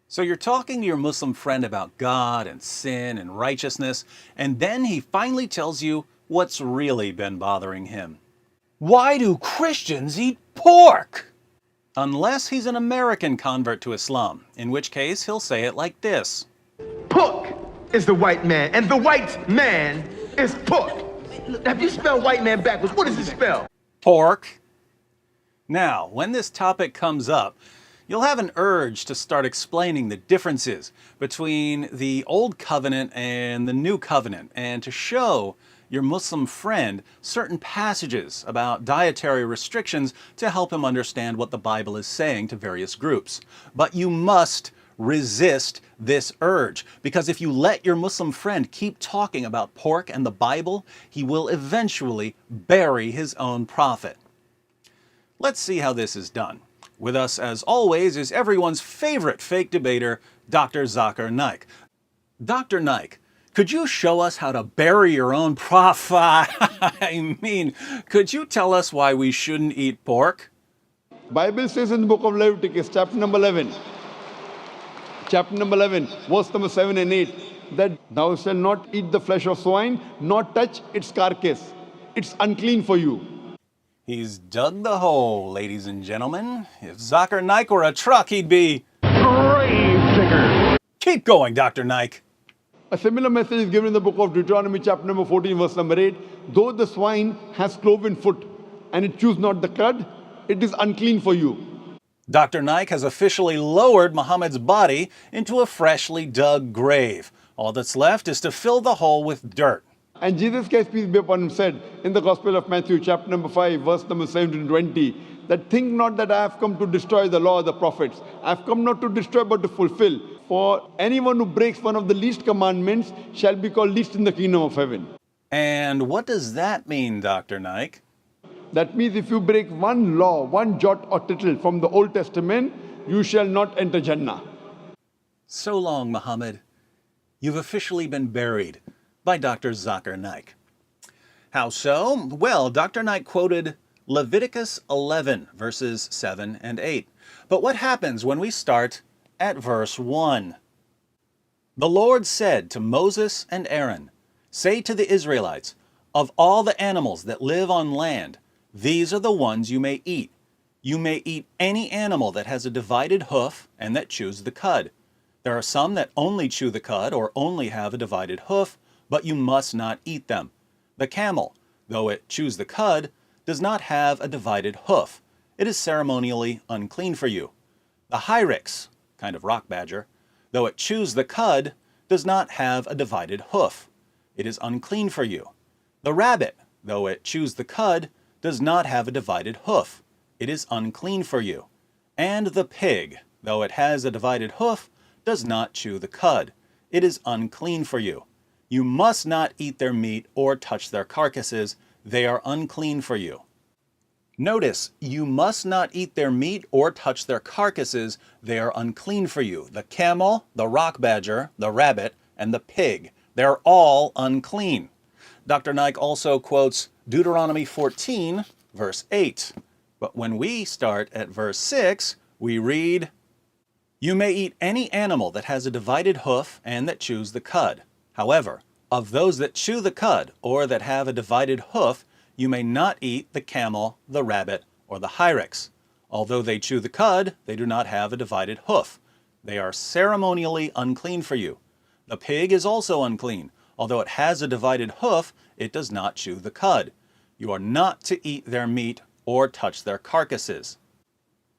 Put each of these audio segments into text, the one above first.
So you're talking to your Muslim friend about God and sin and righteousness, and then he finally tells you what's really been bothering him. Why do Christians eat pork? Unless he's an American convert to Islam, in which case he'll say it like this. Pork is the white man, and the white man is pork. Have you spelled white man backwards? What does it spell? Pork. Now, when this topic comes up, you'll have an urge to start explaining the differences between the Old Covenant and the New Covenant, and to show your Muslim friend certain passages about dietary restrictions to help him understand what the Bible is saying to various groups. But you must resist this urge, because if you let your Muslim friend keep talking about pork and the Bible, he will eventually bury his own prophet. Let's see how this is done. With us, as always, is everyone's favorite fake debater, Dr. Zakir Naik. Dr. Naik, could you show us how to bury your own prophet? I mean, could you tell us why we shouldn't eat pork? Bible says in the book of Leviticus, chapter number 11, verse number 7 and 8, that thou shalt not eat the flesh of swine, nor touch its carcass. It's unclean for you. He's dug the hole, ladies and gentlemen. If Zakir Naik were a truck, he'd be grave digger. Keep going, Dr. Naik. A similar message is given in the book of Deuteronomy, chapter number 14, verse number 8. Though the swine has cloven foot, and it chews not the cud, it is unclean for you. Dr. Naik has officially lowered Muhammad's body into a freshly dug grave. All that's left is to fill the hole with dirt. And Jesus Christ, peace be upon him, said in the Gospel of Matthew, chapter number 5, verse number 17 to 20, that think not that I have come to destroy the law of the prophets. I have come not to destroy, but to fulfill. For anyone who breaks one of the least commandments shall be called least in the kingdom of heaven. And what does that mean, Dr. Naik? That means if you break one law, one jot or tittle from the Old Testament, you shall not enter Jannah. So long, Muhammad. You've officially been buried by Dr. Zakir Naik. How so? Well, Dr. Naik quoted Leviticus 11, verses 7 and 8. But what happens when we start at verse 1? The Lord said to Moses and Aaron, say to the Israelites, of all the animals that live on land, these are the ones you may eat. You may eat any animal that has a divided hoof and that chews the cud. There are some that only chew the cud or only have a divided hoof, but you must not eat them. The camel, though it chews the cud, does not have a divided hoof. It is ceremonially unclean for you. The hyrax, kind of rock badger, though it chews the cud, does not have a divided hoof. It is unclean for you. The rabbit, though it chews the cud, does not have a divided hoof. It is unclean for you. And the pig, though it has a divided hoof, does not chew the cud. It is unclean for you. You must not eat their meat or touch their carcasses. They are unclean for you. Notice, you must not eat their meat or touch their carcasses. They are unclean for you. The camel, the rock badger, the rabbit, and the pig. They're all unclean. Dr. Naik also quotes Deuteronomy 14, verse 8. But when we start at verse 6, we read, you may eat any animal that has a divided hoof and that chews the cud. However, of those that chew the cud or that have a divided hoof, you may not eat the camel, the rabbit, or the hyrax. Although they chew the cud, they do not have a divided hoof. They are ceremonially unclean for you. The pig is also unclean. Although it has a divided hoof, it does not chew the cud. You are not to eat their meat or touch their carcasses.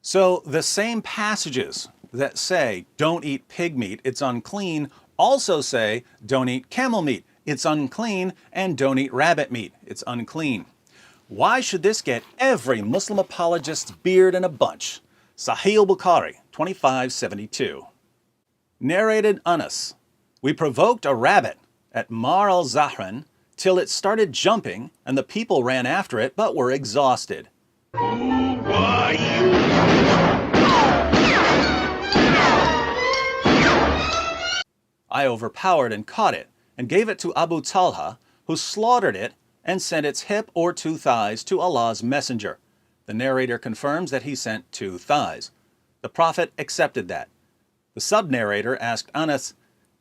So the same passages that say, don't eat pig meat, it's unclean, also say, don't eat camel meat, it's unclean, and don't eat rabbit meat, it's unclean. Why should this get every Muslim apologist's beard in a bunch? Sahih Bukhari, 2572. Narrated Anas, we provoked a rabbit at Mar al-Zahran till it started jumping, and the people ran after it but were exhausted. I overpowered and caught it, and gave it to Abu Talha, who slaughtered it and sent its hip or 2 thighs to Allah's messenger. The narrator confirms that he sent 2 thighs. The Prophet accepted that. The sub-narrator asked Anas,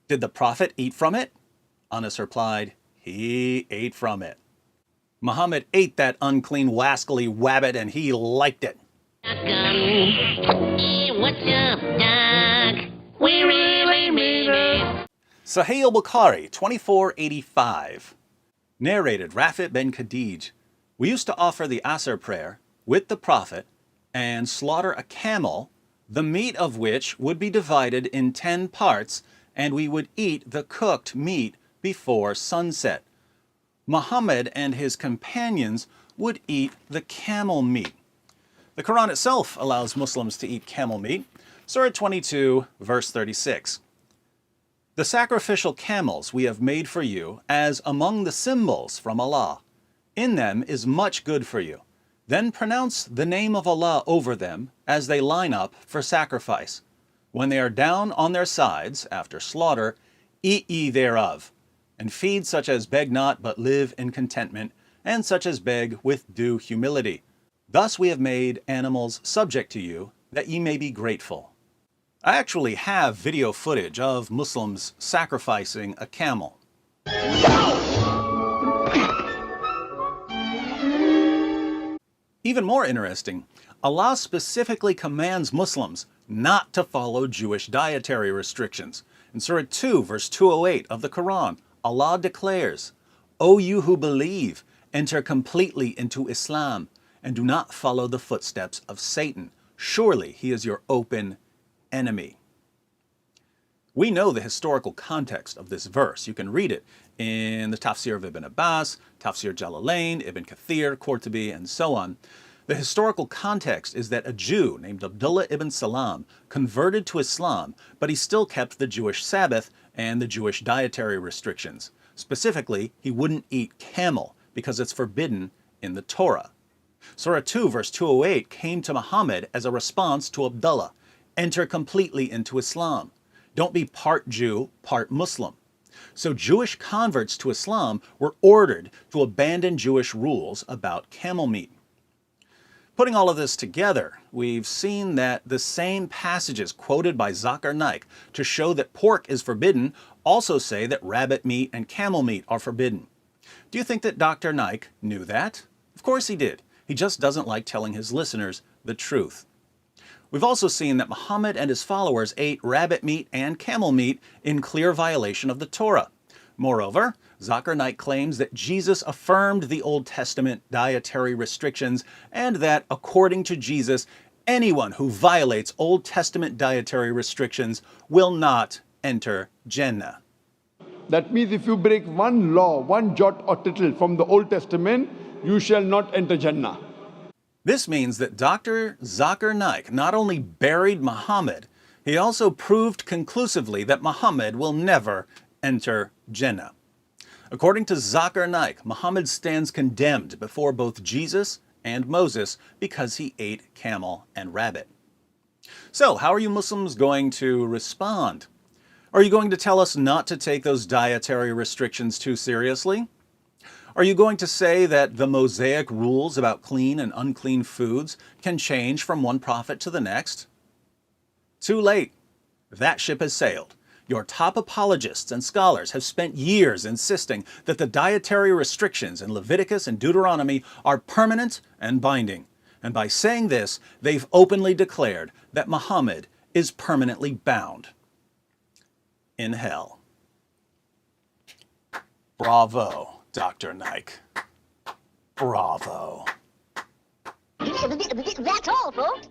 "Did the Prophet eat from it?" Anas replied, "He ate from it." Muhammad ate that unclean, wascally wabbit, and he liked it. Hey, what's up, Doc? We really mean it. Sahih al-Bukhari, 2485. Narrated Rafi' bin Khadij. We used to offer the Asr prayer with the Prophet and slaughter a camel, the meat of which would be divided in 10 parts, and we would eat the cooked meat before sunset. Muhammad and his companions would eat the camel meat. The Quran itself allows Muslims to eat camel meat. Surah 22, verse 36. The sacrificial camels we have made for you as among the symbols from Allah. In them is much good for you. Then pronounce the name of Allah over them as they line up for sacrifice. When they are down on their sides after slaughter, eat ye thereof, and feed such as beg not but live in contentment, and such as beg with due humility. Thus we have made animals subject to you, that ye may be grateful. I actually have video footage of Muslims sacrificing a camel. Even more interesting, Allah specifically commands Muslims not to follow Jewish dietary restrictions. In Surah 2, verse 208 of the Quran, Allah declares, "O you who believe, enter completely into Islam, and do not follow the footsteps of Satan. Surely he is your open enemy." We know the historical context of this verse. You can read it in the Tafsir of Ibn Abbas, Tafsir Jalalain, Ibn Kathir, Qurtubi, and so on. The historical context is that a Jew named Abdullah ibn Salam converted to Islam, but he still kept the Jewish Sabbath and the Jewish dietary restrictions. Specifically, he wouldn't eat camel because it's forbidden in the Torah. Surah 2, verse 208 came to Muhammad as a response to Abdullah. Enter completely into Islam. Don't be part Jew, part Muslim. So Jewish converts to Islam were ordered to abandon Jewish rules about camel meat. Putting all of this together, we've seen that the same passages quoted by Zakir Naik to show that pork is forbidden also say that rabbit meat and camel meat are forbidden. Do you think that Dr. Naik knew that? Of course he did. He just doesn't like telling his listeners the truth. We've also seen that Muhammad and his followers ate rabbit meat and camel meat in clear violation of the Torah. Moreover, Zakir Naik claims that Jesus affirmed the Old Testament dietary restrictions and that, according to Jesus, anyone who violates Old Testament dietary restrictions will not enter Jannah. That means if you break one law, one jot or tittle from the Old Testament, you shall not enter Jannah. This means that Dr. Zakir Naik not only buried Muhammad, he also proved conclusively that Muhammad will never enter Jannah. According to Zakir Naik, Muhammad stands condemned before both Jesus and Moses because he ate camel and rabbit. So, how are you Muslims going to respond? Are you going to tell us not to take those dietary restrictions too seriously? Are you going to say that the Mosaic rules about clean and unclean foods can change from one prophet to the next? Too late. That ship has sailed. Your top apologists and scholars have spent years insisting that the dietary restrictions in Leviticus and Deuteronomy are permanent and binding. And by saying this, they've openly declared that Muhammad is permanently bound in hell. Bravo, Dr. Naik. Bravo. That's all, folks.